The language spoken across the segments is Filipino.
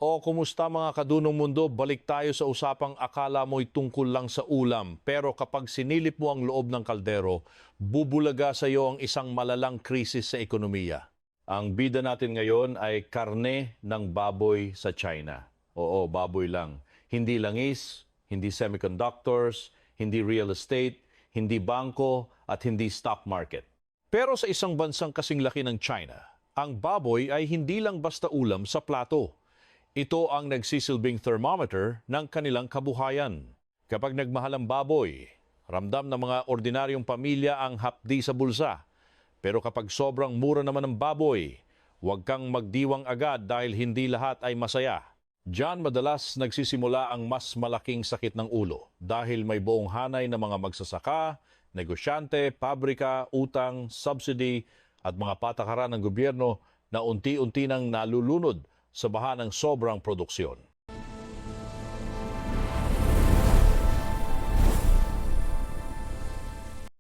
O kumusta mga kadunong mundo, balik tayo sa usapang akala mo'y tungkol lang sa ulam. Pero kapag sinilip mo ang loob ng kaldero, bubulaga sa iyo ang isang malalang krisis sa ekonomiya. Ang bida natin ngayon ay karne ng baboy sa China. Oo, baboy lang. Hindi langis, hindi semiconductors, hindi real estate, hindi bangko at hindi stock market. Pero sa isang bansang kasing laki ng China, ang baboy ay hindi lang basta ulam sa plato. Ito ang nagsisilbing thermometer ng kanilang kabuhayan. Kapag nagmahal ang baboy, ramdam ng mga ordinaryong pamilya ang hapdi sa bulsa. Pero kapag sobrang mura naman ng baboy, huwag kang magdiwang agad dahil hindi lahat ay masaya. Diyan madalas nagsisimula ang mas malaking sakit ng ulo dahil may buong hanay ng mga magsasaka, negosyante, pabrika, utang, subsidy at mga patakaran ng gobyerno na unti-unti nang nalulunod sa baha ng sobrang produksyon.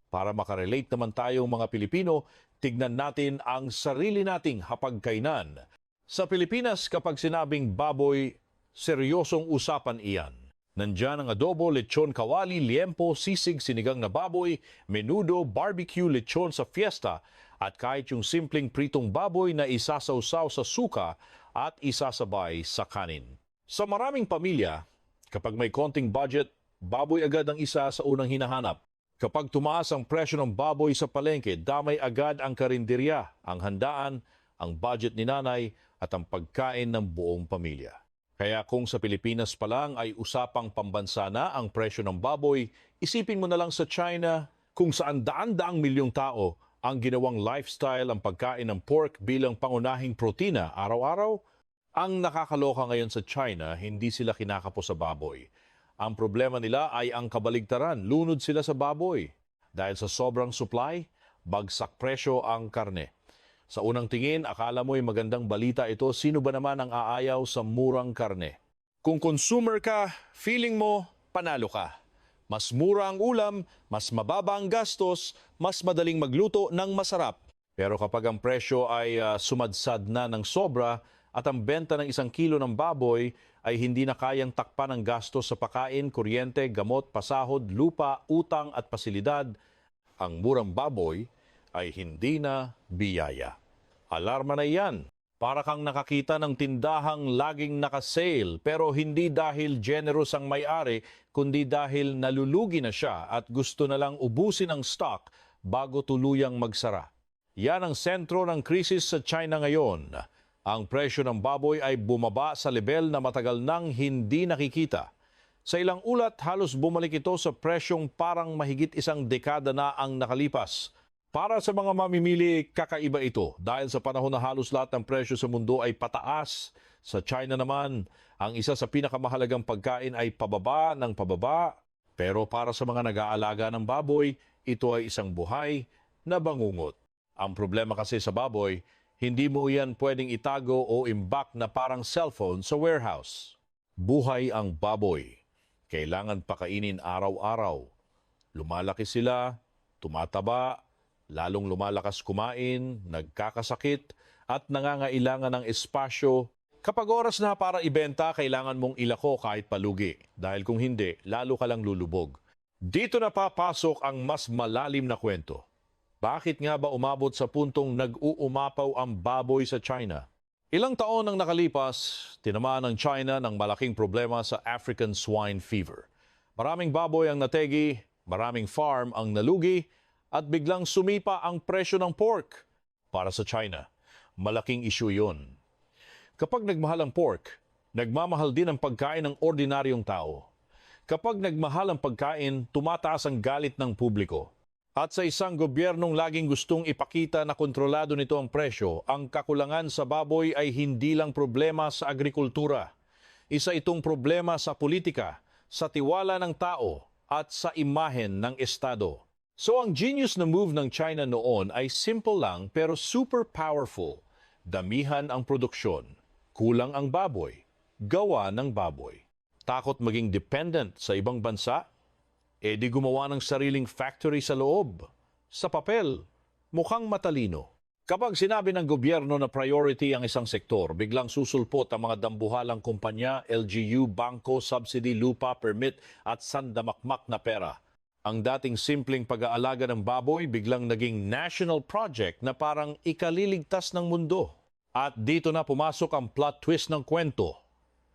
Para makarelate naman tayong mga Pilipino, tignan natin ang sarili nating hapagkainan. Sa Pilipinas, kapag sinabing baboy, seryosong usapan iyan. Nandyan ang adobo, lechon kawali, liempo, sisig, sinigang na baboy, menudo, barbecue, lechon sa fiesta, at kahit yung simpleng pritong baboy na isasawsaw sa suka at isasabay sa kanin. Sa maraming pamilya, kapag may konting budget, baboy agad ang isa sa unang hinahanap. Kapag tumaas ang presyo ng baboy sa palengke, damay agad ang karinderya, ang handaan, ang budget ni nanay at ang pagkain ng buong pamilya. Kaya kung sa Pilipinas pa lang ay usapang pambansa na ang presyo ng baboy, isipin mo na lang sa China kung saan daan-daang milyong tao ang ginawang lifestyle ang pagkain ng pork bilang pangunahing protina araw-araw. Ang nakakaloka ngayon sa China, hindi sila kinakapos sa baboy. Ang problema nila ay ang kabaligtaran, lunod sila sa baboy. Dahil sa sobrang supply, bagsak presyo ang karne. Sa unang tingin, akala mo'y magandang balita ito, sino ba naman ang aayaw sa murang karne? Kung consumer ka, feeling mo, panalo ka. Mas mura ang ulam, mas mababa ang gastos, mas madaling magluto ng masarap. Pero kapag ang presyo ay sumadsad na ng sobra at ang benta ng 1 kilo ng baboy ay hindi na kayang takpan ng gastos sa pagkain, kuryente, gamot, pasahod, lupa, utang at pasilidad, ang murang baboy ay hindi na biyaya. Alarma na iyan. Para kang nakakita ng tindahang laging naka-sale pero hindi dahil generous ang may-ari kundi dahil nalulugi na siya at gusto na lang ubusin ang stock bago tuluyang magsara. Yan ang sentro ng krisis sa China ngayon. Ang presyo ng baboy ay bumaba sa level na matagal nang hindi nakikita. Sa ilang ulat, halos bumalik ito sa presyong parang mahigit 1 dekada na ang nakalipas. Para sa mga mamimili, kakaiba ito dahil sa panahon na halos lahat ng presyo sa mundo ay pataas. Sa China naman, ang isa sa pinakamahalagang pagkain ay pababa ng pababa. Pero para sa mga nag-aalaga ng baboy, ito ay isang buhay na bangungot. Ang problema kasi sa baboy, hindi mo yan pwedeng itago o imbak na parang cellphone sa warehouse. Buhay ang baboy. Kailangan pakainin araw-araw. Lumalaki sila, tumataba, lalong lumalakas kumain, nagkakasakit, at nangangailangan ng espasyo. Kapag oras na para ibenta, kailangan mong ilako kahit palugi. Dahil kung hindi, lalo ka lang lulubog. Dito na papasok ang mas malalim na kwento. Bakit nga ba umabot sa puntong nag-uumapaw ang baboy sa China? Ilang taon nang nakalipas, tinamaan ng China ng malaking problema sa African swine fever. Maraming baboy ang nategi, maraming farm ang nalugi, at biglang sumipa ang presyo ng pork. Para sa China, malaking issue yun. Kapag nagmahal ang pork, nagmamahal din ang pagkain ng ordinaryong tao. Kapag nagmahal ang pagkain, tumataas ang galit ng publiko. At sa isang gobyernong laging gustong ipakita na kontrolado nito ang presyo, ang kakulangan sa baboy ay hindi lang problema sa agrikultura. Isa itong problema sa politika, sa tiwala ng tao, at sa imahen ng Estado. So ang genius na move ng China noon ay simple lang pero super powerful. Damihan ang produksyon, kulang ang baboy, gawa ng baboy. Takot maging dependent sa ibang bansa? E di gumawa ng sariling factory sa loob. Sa papel, mukhang matalino. Kapag sinabi ng gobyerno na priority ang isang sektor, biglang susulpot ang mga dambuhalang kumpanya, LGU, bangko, subsidy, lupa, permit at sandamakmak na pera. Ang dating simpleng pag-aalaga ng baboy biglang naging national project na parang ikaliligtas ng mundo. At dito na pumasok ang plot twist ng kwento,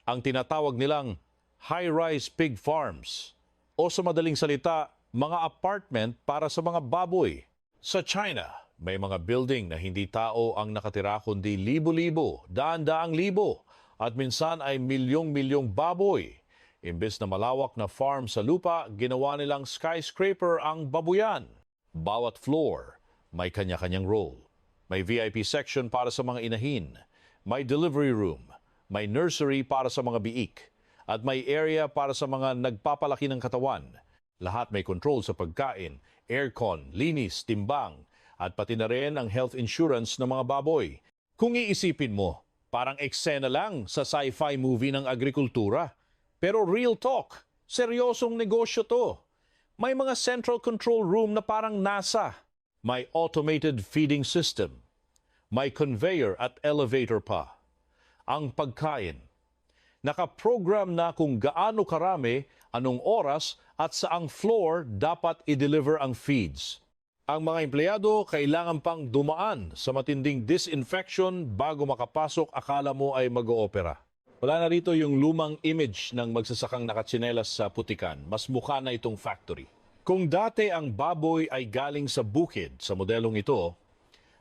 ang tinatawag nilang high-rise pig farms o sa madaling salita, mga apartment para sa mga baboy. Sa China, may mga building na hindi tao ang nakatira kundi libo-libo, daan-daang libo at minsan ay milyong-milyong baboy. Imbes na malawak na farm sa lupa, ginawa nilang skyscraper ang babuyan. Bawat floor, may kanya-kanyang role. May VIP section para sa mga inahin, may delivery room, may nursery para sa mga biik, at may area para sa mga nagpapalaki ng katawan. Lahat may control sa pagkain, aircon, linis, timbang, at pati na rin ang health insurance ng mga baboy. Kung iisipin mo, parang eksena lang sa sci-fi movie ng agrikultura. Pero real talk, seryosong negosyo to. May mga central control room na parang NASA. May automated feeding system. May conveyor at elevator pa. Ang pagkain. Nakaprogram na kung gaano karami, anong oras at saang floor dapat i-deliver ang feeds. Ang mga empleyado kailangan pang dumaan sa matinding disinfection bago makapasok, akala mo ay mag-oopera. Wala na rito yung lumang image ng magsasakang nakatsinelas sa putikan. Mas mukha na itong factory. Kung dati ang baboy ay galing sa bukid sa modelong ito,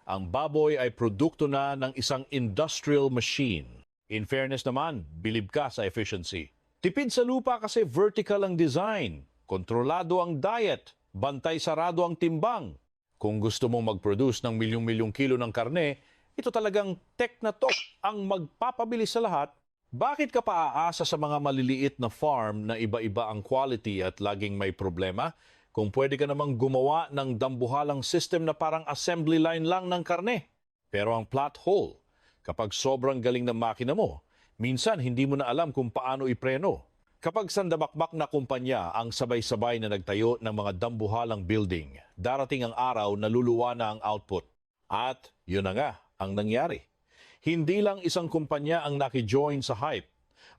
ang baboy ay produkto na ng isang industrial machine. In fairness naman, bilib ka sa efficiency. Tipid sa lupa kasi vertical ang design, kontrolado ang diet, bantay sarado ang timbang. Kung gusto mong mag-produce ng milyong-milyong kilo ng karne, ito talagang tech na to ang magpapabilis sa lahat. Bakit ka pa aasa sa mga maliliit na farm na iba-iba ang quality at laging may problema? Kung pwede ka namang gumawa ng dambuhalang system na parang assembly line lang ng karne. Pero ang plot hole, kapag sobrang galing ng makina mo, minsan hindi mo na alam kung paano ipreno. Kapag sandamakmak na kumpanya ang sabay-sabay na nagtayo ng mga dambuhalang building, darating ang araw na luluwa na ang output. At yun na nga ang nangyari. Hindi lang isang kumpanya ang nakijoin sa hype.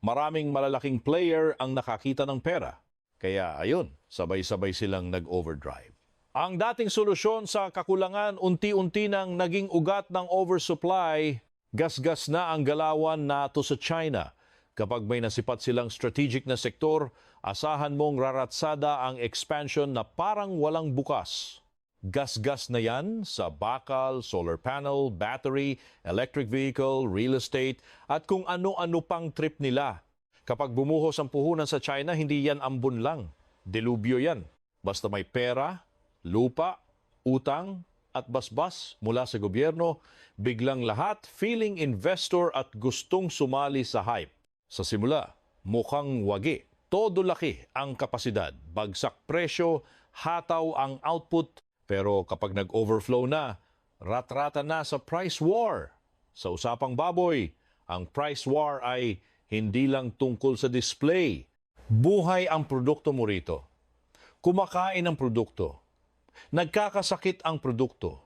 Maraming malalaking player ang nakakita ng pera. Kaya ayun, sabay-sabay silang nag-overdrive. Ang dating solusyon sa kakulangan unti-unti nang naging ugat ng oversupply, gasgas na ang galawan NATO sa China. Kapag may nasipat silang strategic na sektor, asahan mong raratsada ang expansion na parang walang bukas. Gas-gas na yan sa bakal, solar panel, battery, electric vehicle, real estate, at kung ano-ano pang trip nila. Kapag bumuhos ang puhunan sa China, hindi yan ambon lang. Delubyo yan. Basta may pera, lupa, utang, at basbas mula sa gobyerno, biglang lahat feeling investor at gustong sumali sa hype. Sa simula, mukhang wagi. Todo laki ang kapasidad. Bagsak presyo, hataw ang output. Pero kapag nag-overflow na, rat-rata na sa price war. Sa usapang baboy, ang price war ay hindi lang tungkol sa display. Buhay ang produkto mo rito. Kumakain ang produkto. Nagkakasakit ang produkto.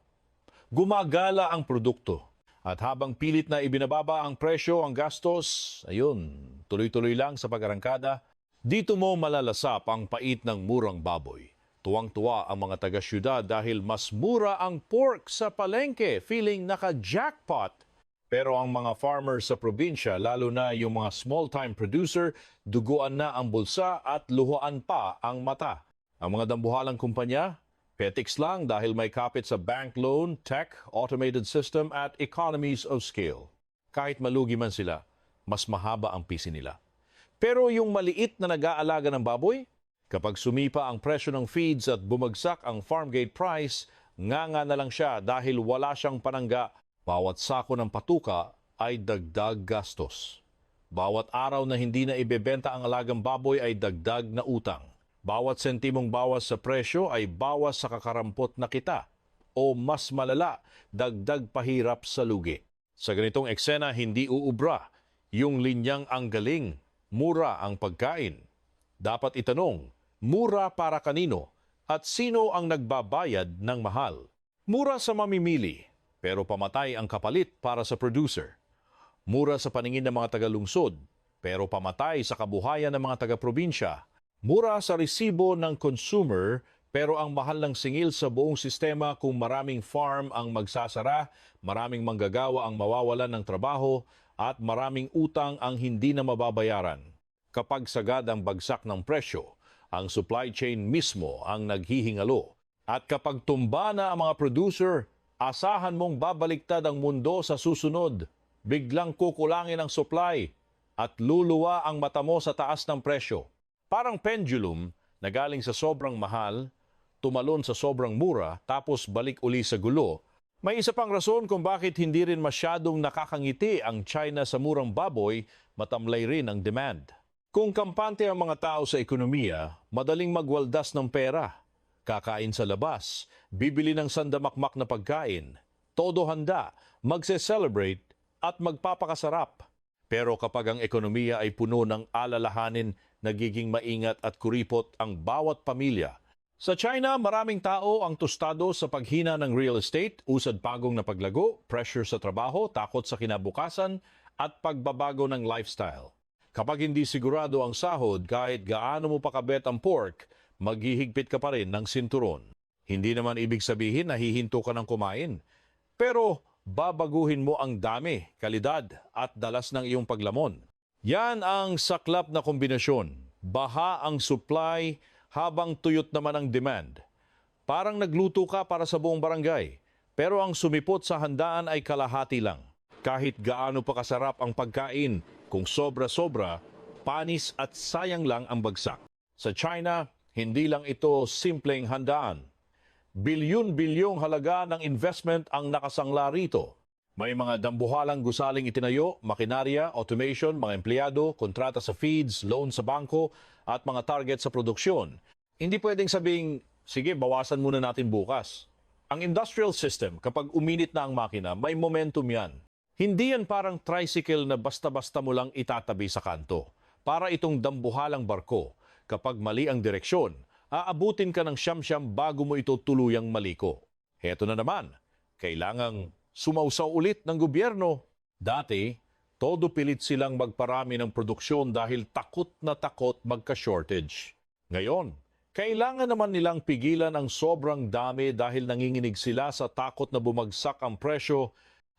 Gumagala ang produkto. At habang pilit na ibinababa ang presyo, ang gastos, ayun, tuloy-tuloy lang sa pag-arangkada, dito mo malalasap ang pait ng murang baboy. Tuwang-tuwa ang mga taga-syudad dahil mas mura ang pork sa palengke, feeling naka-jackpot. Pero ang mga farmers sa probinsya, lalo na yung mga small-time producer, duguan na ang bulsa at luhuan pa ang mata. Ang mga dambuhalang kumpanya, petiks lang dahil may kapit sa bank loan, tech, automated system at economies of scale. Kahit malugi man sila, mas mahaba ang pisi nila. Pero yung maliit na nag-aalaga ng baboy, kapag sumipa ang presyo ng feeds at bumagsak ang farm gate price, nga na lang siya dahil wala siyang panangga. Bawat sako ng patuka ay dagdag gastos. Bawat araw na hindi na ibebenta ang alagang baboy ay dagdag na utang. Bawat sentimong bawas sa presyo ay bawas sa kakarampot na kita. O mas malala, dagdag pahirap sa lugi. Sa ganitong eksena, hindi uubra yung linyang ang galing. Mura ang pagkain. Dapat itanong, mura para kanino at sino ang nagbabayad ng mahal? Mura sa mamimili, pero pamatay ang kapalit para sa producer. Mura sa paningin ng mga taga-lungsod, pero pamatay sa kabuhayan ng mga taga-probinsya. Mura sa resibo ng consumer, pero ang mahal ng singil sa buong sistema kung maraming farm ang magsasara, maraming manggagawa ang mawawalan ng trabaho, at maraming utang ang hindi na mababayaran. Kapag sagad ang bagsak ng presyo, ang supply chain mismo ang naghihingalo. At kapag tumba na ang mga producer, asahan mong babaliktad ang mundo sa susunod. Biglang kukulangin ang supply at luluwa ang mata mo sa taas ng presyo. Parang pendulum na galing sa sobrang mahal, tumalon sa sobrang mura, tapos balik uli sa gulo. May isa pang rason kung bakit hindi rin masyadong nakakangiti ang China sa murang baboy, matamlay rin ang demand. Kung kampante ang mga tao sa ekonomiya, madaling magwaldas ng pera. Kakain sa labas, bibili ng sandamakmak na pagkain, todo handa, magse-celebrate at magpapakasarap. Pero kapag ang ekonomiya ay puno ng alalahanin, nagiging maingat at kuripot ang bawat pamilya. Sa China, maraming tao ang tostado sa paghina ng real estate, usad-pagong na paglago, pressure sa trabaho, takot sa kinabukasan, at pagbabago ng lifestyle. Kapag hindi sigurado ang sahod, kahit gaano mo pakabet ang pork, maghihigpit ka pa rin ng sinturon. Hindi naman ibig sabihin na hihinto ka ng kumain. Pero babaguhin mo ang dami, kalidad, at dalas ng iyong paglamon. Yan ang saklap na kombinasyon. Baha ang supply, habang tuyot naman ang demand. Parang nagluto ka para sa buong barangay, pero ang sumipot sa handaan ay kalahati lang. Kahit gaano pa kasarap ang pagkain, kung sobra-sobra, panis at sayang lang ang bagsak. Sa China, hindi lang ito simpleng handaan. Bilyon-bilyong halaga ng investment ang nakasangla rito. May mga dambuhalang gusaling itinayo, makinarya, automation, mga empleyado, kontrata sa feeds, loan sa bangko, at mga target sa produksyon. Hindi pwedeng sabing, sige, bawasan muna natin bukas. Ang industrial system, kapag uminit na ang makina, may momentum yan. Hindi yan parang tricycle na basta-basta mo lang itatabi sa kanto. Para itong dambuhalang barko. Kapag mali ang direksyon, aabutin ka ng siyam-siyam bago mo ito tuluyang maliko. Heto na naman, kailangang sumausaw ulit ng gobyerno. Dati, todo pilit silang magparami ng produksyon dahil takot na takot magka-shortage. Ngayon, kailangan naman nilang pigilan ang sobrang dami dahil nanginginig sila sa takot na bumagsak ang presyo.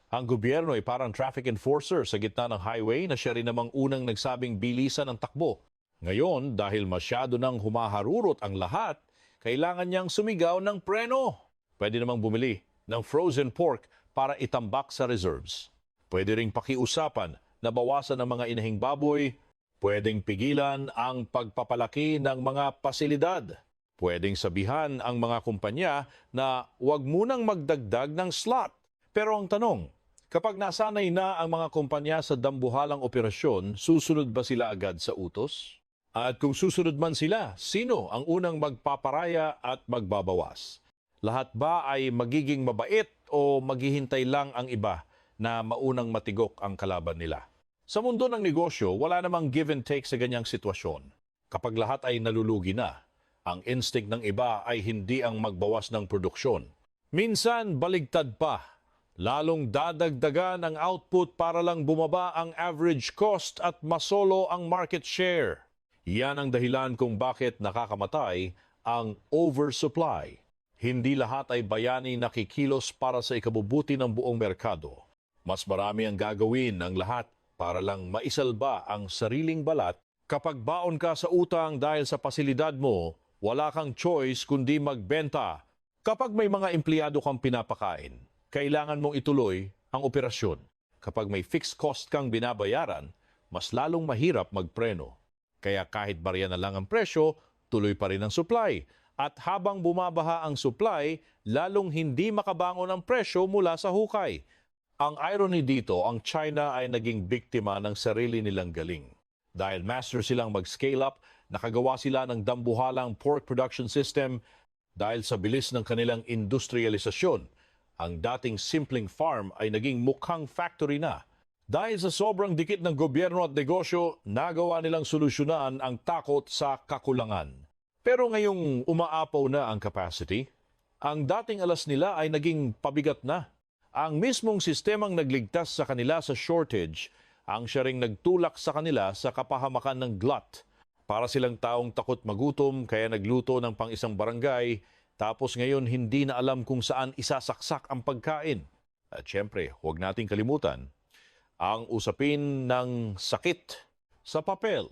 Ang gobyerno ay parang traffic enforcer sa gitna ng highway na siya rin namang unang nagsabing bilisan ang takbo. Ngayon, dahil masyado nang humaharurot ang lahat, kailangan niyang sumigaw ng preno. Pwede namang bumili ng frozen pork para itambak sa reserves. Pwede ring pakiusapan na bawasan ang mga inahing baboy. Pwedeng pigilan ang pagpapalaki ng mga pasilidad. Pwedeng sabihan ang mga kumpanya na huwag munang magdagdag ng slot. Pero ang tanong, kapag nasanay na ang mga kumpanya sa dambuhalang operasyon, susunod ba sila agad sa utos? At kung susunod man sila, sino ang unang magpaparaya at magbabawas? Lahat ba ay magiging mabait o maghihintay lang ang iba na maunang matigok ang kalaban nila? Sa mundo ng negosyo, wala namang give and take sa ganyang sitwasyon. Kapag lahat ay nalulugi na, ang instinct ng iba ay hindi ang magbawas ng produksyon. Minsan, baligtad pa. Lalong dadagdagan ang output para lang bumaba ang average cost at masolo ang market share. Yan ang dahilan kung bakit nakakamatay ang oversupply. Hindi lahat ay bayani na kikilos para sa ikabubuti ng buong merkado. Mas marami ang gagawin ng lahat para lang maisalba ang sariling balat. Kapag baon ka sa utang dahil sa pasilidad mo, wala kang choice kundi magbenta. Kapag may mga empleyado kang pinapakain, kailangan mong ituloy ang operasyon. Kapag may fixed cost kang binabayaran, mas lalong mahirap magpreno. Kaya kahit barya na lang ang presyo, tuloy pa rin ang supply. At habang bumabaha ang supply, lalong hindi makabangon ang presyo mula sa hukay. Ang irony dito, ang China ay naging biktima ng sarili nilang galing. Dahil master silang mag-scale up, nakagawa sila ng dambuhalang pork production system. Dahil sa bilis ng kanilang industrialisasyon, ang dating simpleng farm ay naging mukhang factory na. Dahil sa sobrang dikit ng gobyerno at negosyo, nagawa nilang solusyonan ang takot sa kakulangan. Pero ngayong umaapaw na ang capacity, ang dating alas nila ay naging pabigat na. Ang mismong sistemang nagligtas sa kanila sa shortage ang siya ring nagtulak sa kanila sa kapahamakan ng glut. Para silang taong takot magutom kaya nagluto ng pang-isang barangay tapos ngayon hindi na alam kung saan isasaksak ang pagkain. At syempre, huwag nating kalimutan ang usapin ng sakit sa papel.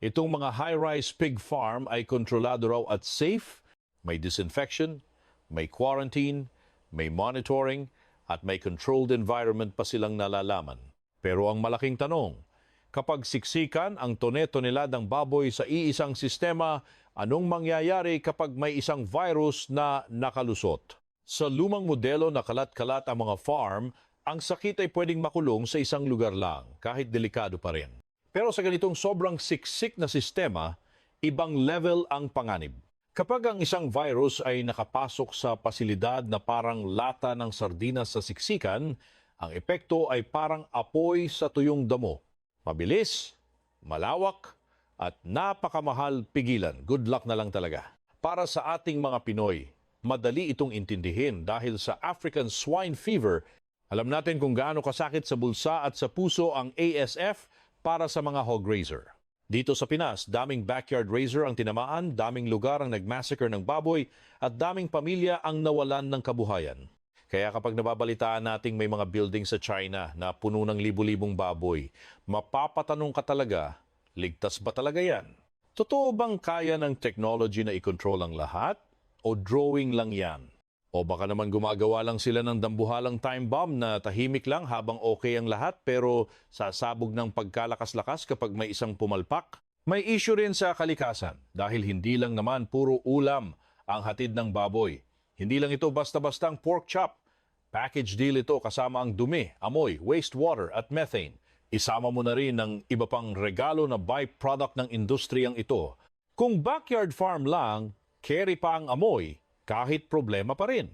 Itong mga high-rise pig farm ay kontrolado raw at safe, may disinfection, may quarantine, may monitoring, at may controlled environment pa silang nalalaman. Pero ang malaking tanong, kapag siksikan ang tone-toneladang baboy sa iisang sistema, anong mangyayari kapag may isang virus na nakalusot? Sa lumang modelo na kalat-kalat ang mga farm, ang sakit ay pwedeng makulong sa isang lugar lang, kahit delikado pa rin. Pero sa ganitong sobrang siksik na sistema, ibang level ang panganib. Kapag ang isang virus ay nakapasok sa pasilidad na parang lata ng sardinas sa siksikan, ang epekto ay parang apoy sa tuyong damo. Mabilis, malawak, at napakamahal pigilan. Good luck na lang talaga. Para sa ating mga Pinoy, madali itong intindihin dahil sa African swine fever, alam natin kung gaano kasakit sa bulsa at sa puso ang ASF para sa mga hog raiser. Dito sa Pinas, daming backyard raiser ang tinamaan, daming lugar ang nagmassacre ng baboy, at daming pamilya ang nawalan ng kabuhayan. Kaya kapag nababalitaan nating may mga building sa China na puno ng libu-libong baboy, mapapatanong ka talaga, ligtas ba talaga yan? Totoo bang kaya ng technology na i-control ang lahat? O drawing lang yan? O baka naman gumagawa lang sila ng dambuhalang time bomb na tahimik lang habang okay ang lahat pero sasabog ng pagkalakas-lakas kapag may isang pumalpak? May issue rin sa kalikasan dahil hindi lang naman puro ulam ang hatid ng baboy. Hindi lang ito basta-bastang pork chop. Package deal ito kasama ang dumi, amoy, wastewater at methane. Isama mo na rin ang iba pang regalo na byproduct ng industriyang ito. Kung backyard farm lang, carry pa ang amoy, kahit problema pa rin.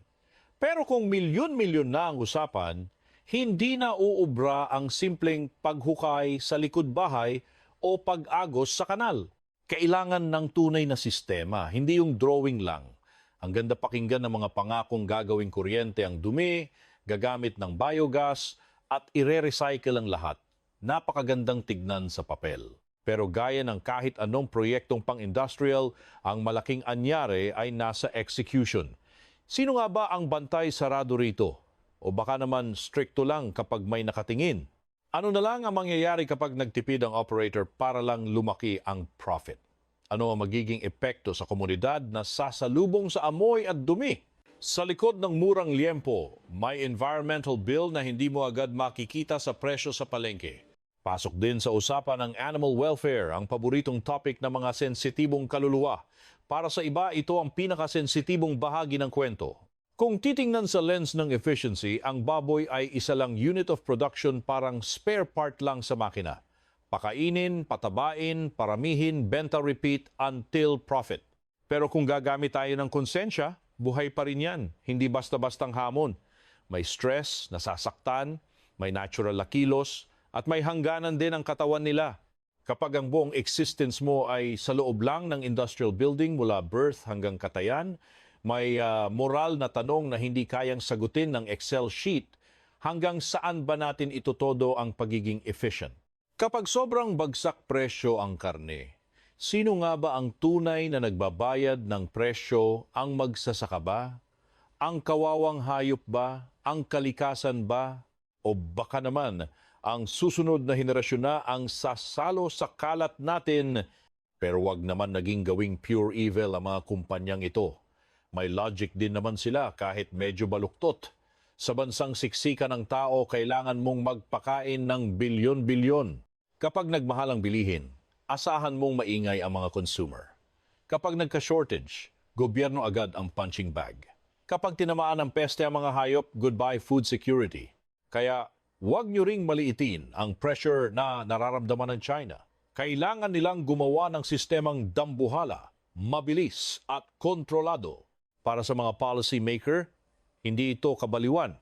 Pero kung milyon-milyon na ang usapan, hindi na uubra ang simpleng paghukay sa likod bahay o pag-agos sa kanal. Kailangan ng tunay na sistema, hindi yung drawing lang. Ang ganda pakinggan ng mga pangakong gagawing kuryente ang dumi, gagamit ng biogas, at ire-recycle ang lahat. Napakagandang tignan sa papel. Pero gaya ng kahit anong proyektong pang-industrial, ang malaking anyare ay nasa execution. Sino nga ba ang bantay sarado rito? O baka naman stricto lang kapag may nakatingin? Ano na lang ang mangyayari kapag nagtipid ang operator para lang lumaki ang profit? Ano ang magiging epekto sa komunidad na sasalubong sa amoy at dumi? Sa likod ng murang liempo, may environmental bill na hindi mo agad makikita sa presyo sa palengke. Pasok din sa usapan ng animal welfare, ang paboritong topic ng mga sensitibong kaluluwa. Para sa iba, ito ang pinakasensitibong bahagi ng kwento. Kung titingnan sa lens ng efficiency, ang baboy ay isa lang unit of production, parang spare part lang sa makina. Pakainin, patabain, paramihin, benta repeat until profit. Pero kung gagamit tayo ng konsensya, buhay pa rin yan. Hindi basta-bastang hamon. May stress, nasasaktan, may natural na kilos, at may hangganan din ang katawan nila. Kapag ang buong existence mo ay sa loob lang ng industrial building mula birth hanggang katayan, may moral na tanong na hindi kayang sagutin ng Excel sheet, hanggang saan ba natin itutodo ang pagiging efficient? Kapag sobrang bagsak presyo ang karne, sino nga ba ang tunay na nagbabayad ng presyo? Ang magsasaka ba? Ang kawawang hayop ba? Ang kalikasan ba? O baka naman, ang susunod na henerasyon na ang sasalo sa kalat natin? Pero wag naman naging gawing pure evil ang mga kumpanyang ito. May logic din naman sila kahit medyo baluktot. Sa bansang siksikan ng tao, kailangan mong magpakain ng bilyon-bilyon. Kapag nagmahal ang bilihin, asahan mong maingay ang mga consumer. Kapag nagka-shortage, gobyerno agad ang punching bag. Kapag tinamaan ng peste ang mga hayop, goodbye food security. Kaya huwag nyo ring maliitin ang pressure na nararamdaman ng China. Kailangan nilang gumawa ng sistemang dambuhala, mabilis at kontrolado. Para sa mga policy maker, hindi ito kabaliwan.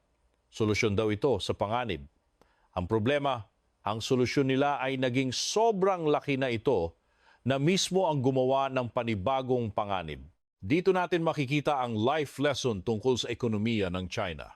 Solusyon daw ito sa panganib. Ang problema, ang solusyon nila ay naging sobrang laki na ito na mismo ang gumawa ng panibagong panganib. Dito natin makikita ang life lesson tungkol sa ekonomiya ng China.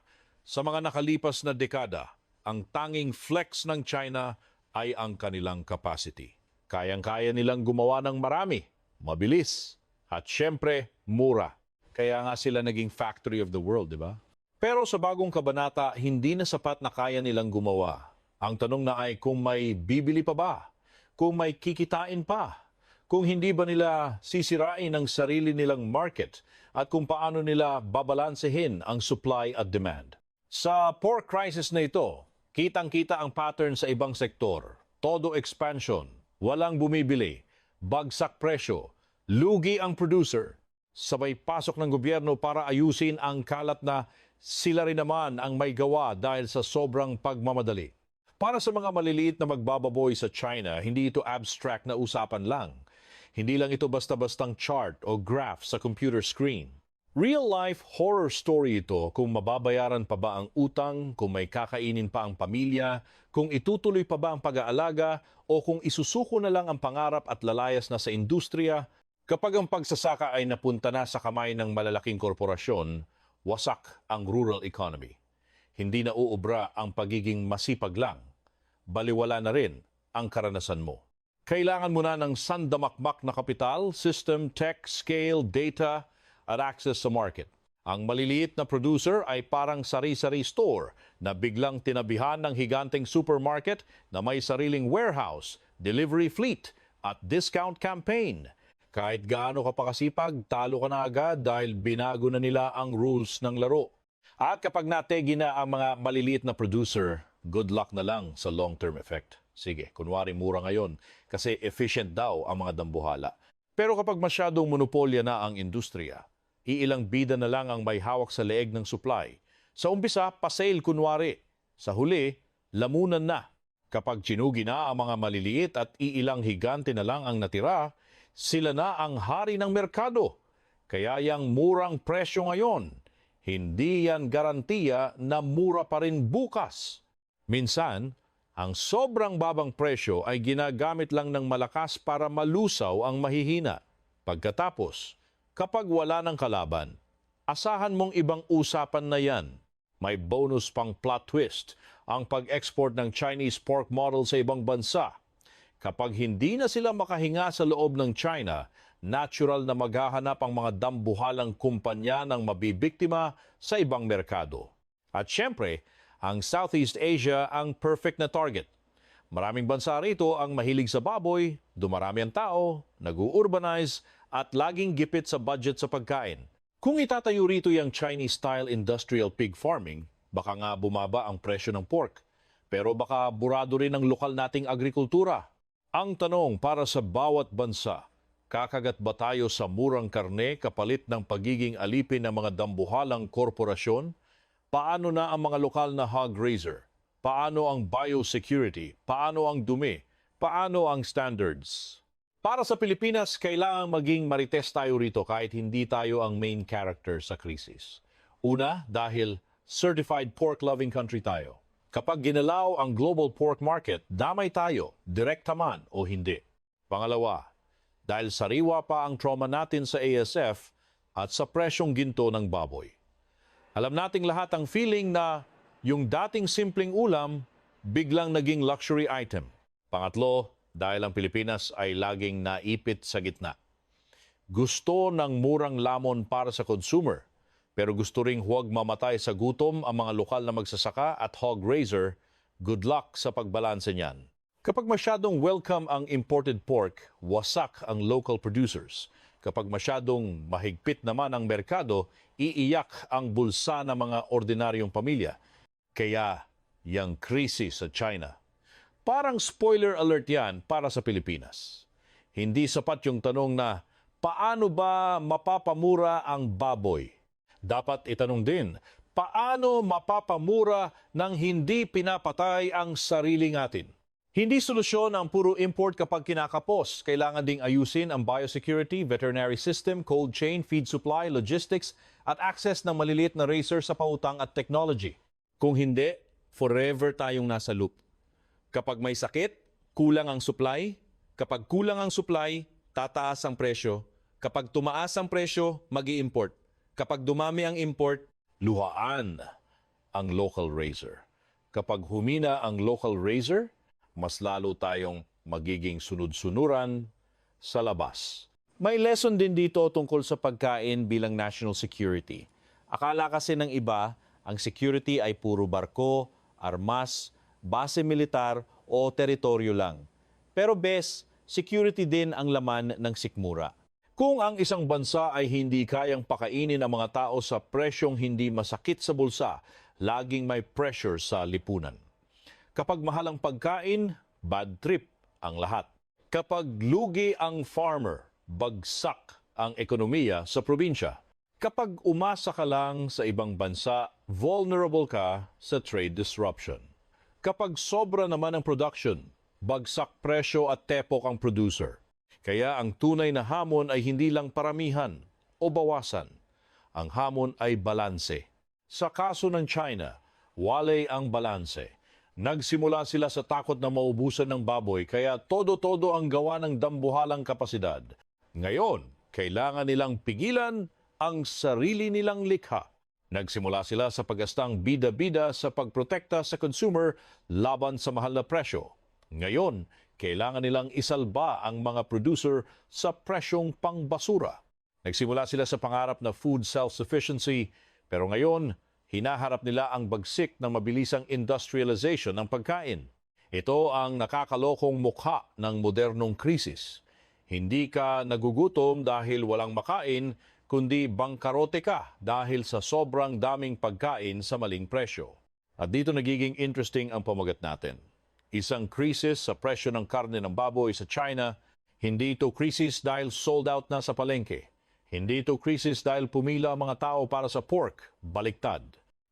Sa mga nakalipas na dekada, ang tanging flex ng China ay ang kanilang capacity. Kayang-kaya nilang gumawa ng marami, mabilis, at syempre, mura. Kaya nga sila naging factory of the world, di ba? Pero sa bagong kabanata, hindi na sapat na kaya nilang gumawa. Ang tanong na ay kung may bibili pa ba? Kung may kikitain pa? Kung hindi ba nila sisirain ang sarili nilang market? At kung paano nila babalansehin ang supply at demand? Sa pork crisis na ito, kitang-kita ang pattern sa ibang sektor. Todo expansion, walang bumibili, bagsak presyo, lugi ang producer. Sabay pasok ng gobyerno para ayusin ang kalat na sila rin naman ang may gawa dahil sa sobrang pagmamadali. Para sa mga maliliit na magbababoy sa China, hindi ito abstract na usapan lang. Hindi lang ito basta-bastang chart o graph sa computer screen. Real-life horror story ito kung mababayaran pa ba ang utang, kung may kakainin pa ang pamilya, kung itutuloy pa ba ang pag-aalaga, o kung isusuko na lang ang pangarap at lalayas na sa industriya. Kapag ang pagsasaka ay napunta na sa kamay ng malalaking korporasyon, wasak ang rural economy. Hindi na uubra ang pagiging masipag lang. Baliwala na rin ang karanasan mo. Kailangan mo na ng sandamakmak na kapital, system, tech, scale, data, at access sa market. Ang maliliit na producer ay parang sari-sari store na biglang tinabihan ng higanteng supermarket na may sariling warehouse, delivery fleet, at discount campaign. Kahit gaano ka pa kasipag, talo ka na agad dahil binago na nila ang rules ng laro. At kapag nategi na ang mga maliliit na producer, good luck na lang sa long-term effect. Sige, kunwari mura ngayon kasi efficient daw ang mga dambuhala. Pero kapag masyadong monopolya na ang industriya, iilang bida na lang ang may hawak sa leeg ng supply. Sa umpisa, pa-sale kunwari. Sa huli, lamunan na. Kapag sinugi na ang mga maliliit at iilang higante na lang ang natira, sila na ang hari ng merkado. Kaya yang murang presyo ngayon, hindi yan garantiya na mura pa rin bukas. Minsan, ang sobrang babang presyo ay ginagamit lang ng malakas para malusaw ang mahihina. Pagkatapos, kapag wala ng kalaban, asahan mong ibang usapan na yan. May bonus pang plot twist ang pag-export ng Chinese pork model sa ibang bansa. Kapag hindi na sila makahinga sa loob ng China, natural na maghahanap ang mga dambuhalang kumpanya ng mabibiktima sa ibang merkado. At syempre, ang Southeast Asia ang perfect na target. Maraming bansa rito ang mahilig sa baboy, dumarami ang tao, nag-urbanize, at laging gipit sa budget sa pagkain. Kung itatayo rito yung Chinese-style industrial pig farming, baka nga bumaba ang presyo ng pork. Pero baka burado rin ang lokal nating agrikultura. Ang tanong para sa bawat bansa, kakagat ba tayo sa murang karne kapalit ng pagiging alipin ng mga dambuhalang korporasyon? Paano na ang mga lokal na hog raiser? Paano ang biosecurity? Paano ang dumi? Paano ang standards? Para sa Pilipinas, kailangang maging marites tayo rito kahit hindi tayo ang main character sa krisis. Una, dahil certified pork-loving country tayo. Kapag ginalaw ang global pork market, damay tayo, direkta man o hindi. Pangalawa, dahil sariwa pa ang trauma natin sa ASF at sa presyong ginto ng baboy. Alam nating lahat ang feeling na yung dating simpleng ulam, biglang naging luxury item. Pangatlo, dahil ang Pilipinas ay laging naipit sa gitna. Gusto ng murang lamon para sa consumer, pero gusto ring huwag mamatay sa gutom ang mga lokal na magsasaka at hog raiser. Good luck sa pagbalanse niyan. Kapag masyadong welcome ang imported pork, wasak ang local producers. Kapag masyadong mahigpit naman ang merkado, iiyak ang bulsa ng mga ordinaryong pamilya. Kaya, yang krisis sa China. Parang spoiler alert yan para sa Pilipinas. Hindi sapat yung tanong na, paano ba mapapamura ang baboy? Dapat itanong din, paano mapapamura nang hindi pinapatay ang sarili natin? Hindi solusyon ang puro import kapag kinakapos. Kailangan ding ayusin ang biosecurity, veterinary system, cold chain, feed supply, logistics, at access ng maliliit na racer sa pautang at technology. Kung hindi, forever tayong nasa loop. Kapag may sakit, kulang ang supply. Kapag kulang ang supply, tataas ang presyo. Kapag tumaas ang presyo, mag-i-import. Kapag dumami ang import, luhaan. ang local raiser. Kapag humina ang local raiser, mas lalo tayong magiging sunod-sunuran sa labas. May lesson din dito tungkol sa pagkain bilang national security. Akala kasi ng iba, ang security ay puro barko, armas, base militar o teritoryo lang. Pero bes, security din ang laman ng sikmura. Kung ang isang bansa ay hindi kayang pakainin ang mga tao sa presyong hindi masakit sa bulsa, laging may pressure sa lipunan. Kapag mahal ang pagkain, bad trip ang lahat. Kapag lugi ang farmer, bagsak ang ekonomiya sa probinsya. Kapag umasa ka lang sa ibang bansa, vulnerable ka sa trade disruption. Kapag sobra naman ang production, bagsak presyo at tepok ang producer. Kaya ang tunay na hamon ay hindi lang paramihan o bawasan. Ang hamon ay balanse. Sa kaso ng China, wale ang balanse. Nagsimula sila sa takot na maubusan ng baboy kaya todo-todo ang gawa ng dambuhalang kapasidad. Ngayon, kailangan nilang pigilan ang sarili nilang likha. Nagsimula sila sa pagastang bida-bida sa pagprotekta sa consumer laban sa mahal na presyo. Ngayon, kailangan nilang isalba ang mga producer sa presyong pangbasura. Nagsimula sila sa pangarap na food self-sufficiency, pero ngayon, hinaharap nila ang bagsik ng mabilisang industrialization ng pagkain. Ito ang nakakalokong mukha ng modernong krisis. Hindi ka nagugutom dahil walang makain, kundi bangkarote ka dahil sa sobrang daming pagkain sa maling presyo. At dito nagiging interesting ang pamagat natin. Isang krisis sa presyo ng karne ng baboy sa China, hindi ito krisis dahil sold out na sa palengke. Hindi ito krisis dahil pumila ang mga tao para sa pork, baliktad.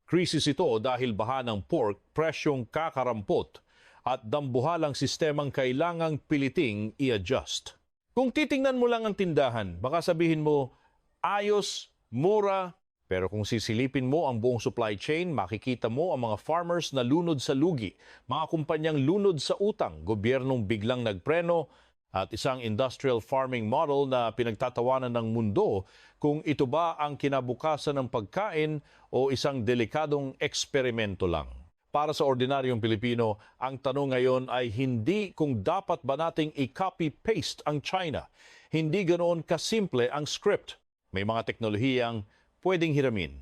Krisis ito dahil baha ng pork, presyong kakarampot at dambuhalang sistemang kailangang piliting i-adjust. Kung titingnan mo lang ang tindahan, baka sabihin mo, ayos, mura, pero kung sisilipin mo ang buong supply chain, makikita mo ang mga farmers na lunod sa lugi, mga kumpanyang lunod sa utang, gobyernong biglang nagpreno, at isang industrial farming model na pinagtatawanan ng mundo kung ito ba ang kinabukasan ng pagkain o isang delikadong eksperimento lang. Para sa ordinaryong Pilipino, ang tanong ngayon ay hindi kung dapat ba nating i-copy-paste ang China. Hindi ganoon kasimple ang script. May mga teknolohiyang pwedeng hiramin.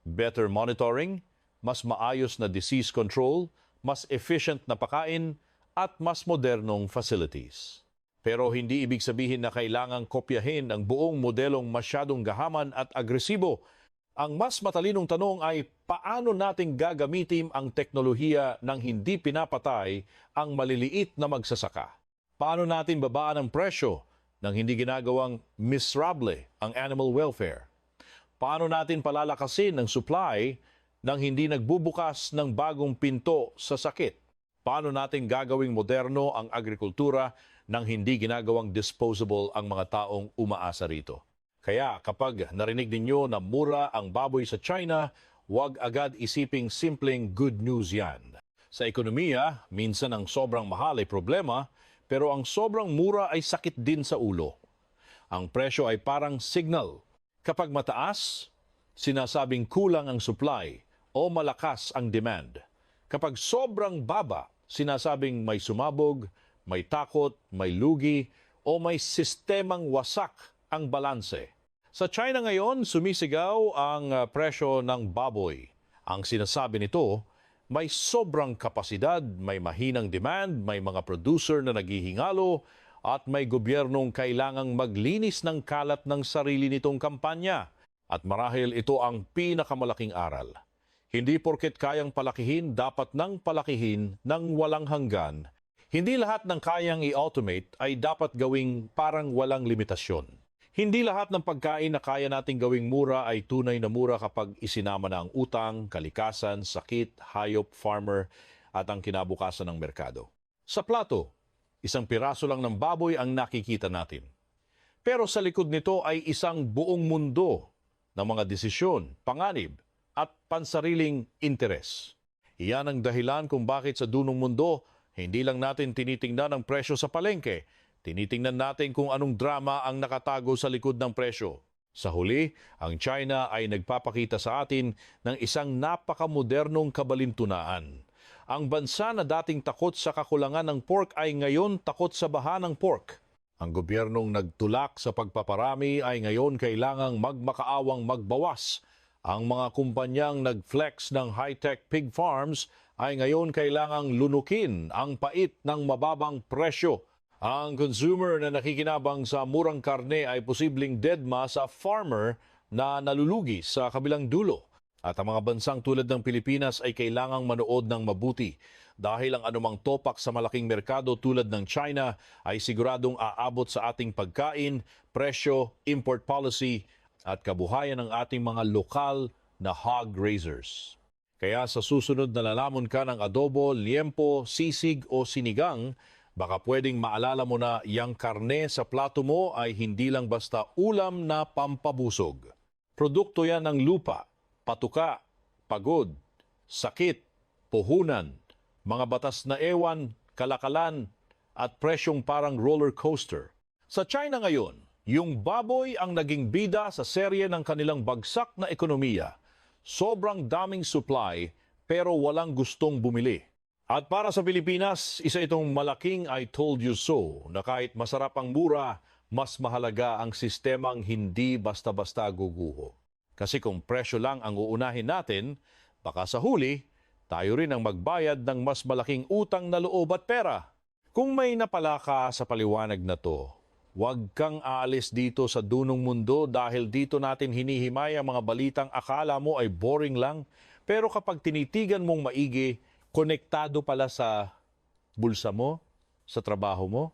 Better monitoring, mas maayos na disease control, mas efficient na pakain, at mas modernong facilities. Pero hindi ibig sabihin na kailangang kopyahin ang buong modelong masyadong gahaman at agresibo. Ang mas matalinong tanong ay paano natin gagamitin ang teknolohiya nang hindi pinapatay ang maliliit na magsasaka? Paano natin babaan ang presyo nang hindi ginagawang miserable ang animal welfare? Paano natin palalakasin ang supply nang hindi nagbubukas ng bagong pinto sa sakit? Paano natin gagawing moderno ang agrikultura nang hindi ginagawang disposable ang mga taong umaasa rito? Kaya kapag narinig ninyo na mura ang baboy sa China, huwag agad isiping simpleng good news yan. Sa ekonomiya, minsan ang sobrang mahal ay problema, pero ang sobrang mura ay sakit din sa ulo. Ang presyo ay parang signal. Kapag mataas, sinasabing kulang ang supply o malakas ang demand. Kapag sobrang baba, sinasabing may sumabog, may takot, may lugi, o may sistemang wasak ang balanse. Sa China ngayon, sumisigaw ang presyo ng baboy. Ang sinasabi nito, may sobrang kapasidad, may mahinang demand, may mga producer na naghihingalo, at may gobyernong kailangang maglinis ng kalat ng sarili nitong kampanya. At marahil ito ang pinakamalaking aral. Hindi porket kayang palakihin, dapat nang palakihin ng walang hanggan. Hindi lahat ng kayang i-automate ay dapat gawing parang walang limitasyon. Hindi lahat ng pagkain na kaya nating gawing mura ay tunay na mura kapag isinama na ang utang, kalikasan, sakit, hayop, farmer at ang kinabukasan ng merkado. Sa plato, isang piraso lang ng baboy ang nakikita natin. Pero sa likod nito ay isang buong mundo ng mga desisyon, panganib at pansariling interes. Iyan ang dahilan kung bakit sa dunong mundo, hindi lang natin tinitingnan ang presyo sa palengke, tinitingnan natin kung anong drama ang nakatago sa likod ng presyo. Sa huli, ang China ay nagpapakita sa atin ng isang napakamodernong kabalintunaan. Ang bansa na dating takot sa kakulangan ng pork ay ngayon takot sa baha ng pork. Ang gobyernong nagtulak sa pagpaparami ay ngayon kailangang magmakaawang magbawas. Ang mga kumpanyang nag-flex ng high-tech pig farms ay ngayon kailangang lunukin ang pait ng mababang presyo. Ang consumer na nakikinabang sa murang karne ay posibleng dedma sa farmer na nalulugi sa kabilang dulo. At ang mga bansang tulad ng Pilipinas ay kailangang manood ng mabuti dahil ang anumang topak sa malaking merkado tulad ng China ay siguradong aabot sa ating pagkain, presyo, import policy at kabuhayan ng ating mga lokal na hog raisers. Kaya sa susunod na lalamon ka ng adobo, liempo, sisig o sinigang, baka pwedeng maalala mo na yang karne sa plato mo ay hindi lang basta ulam na pampabusog. Produkto yan ng lupa, patuka, pagod, sakit, puhunan, mga batas na ewan, kalakalan, at presyong parang roller coaster. Sa China ngayon, yung baboy ang naging bida sa serye ng kanilang bagsak na ekonomiya. Sobrang daming supply pero walang gustong bumili. At para sa Pilipinas, isa itong malaking I told you so na kahit masarap ang mura, mas mahalaga ang sistemang hindi basta-basta guguho. Kasi kung presyo lang ang uunahin natin, baka sa huli, tayo rin ang magbayad ng mas malaking utang na loob at pera. Kung may napala ka sa paliwanag na to, huwag kang aalis dito sa dunong mundo dahil dito natin hinihimay ang mga balitang akala mo ay boring lang. Pero kapag tinitigan mong maigi, konektado pala sa bulsa mo, sa trabaho mo,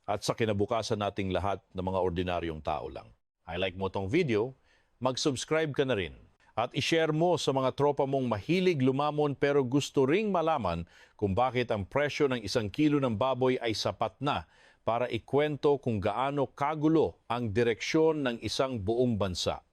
at sa kinabukasan nating lahat ng mga ordinaryong tao lang. I like mo tong video, mag-subscribe ka na rin. At i-share mo sa mga tropa mong mahilig lumamon pero gusto ring malaman kung bakit ang presyo ng 1 kilo ng baboy ay sapat na para ikwento kung gaano kagulo ang direksyon ng isang buong bansa.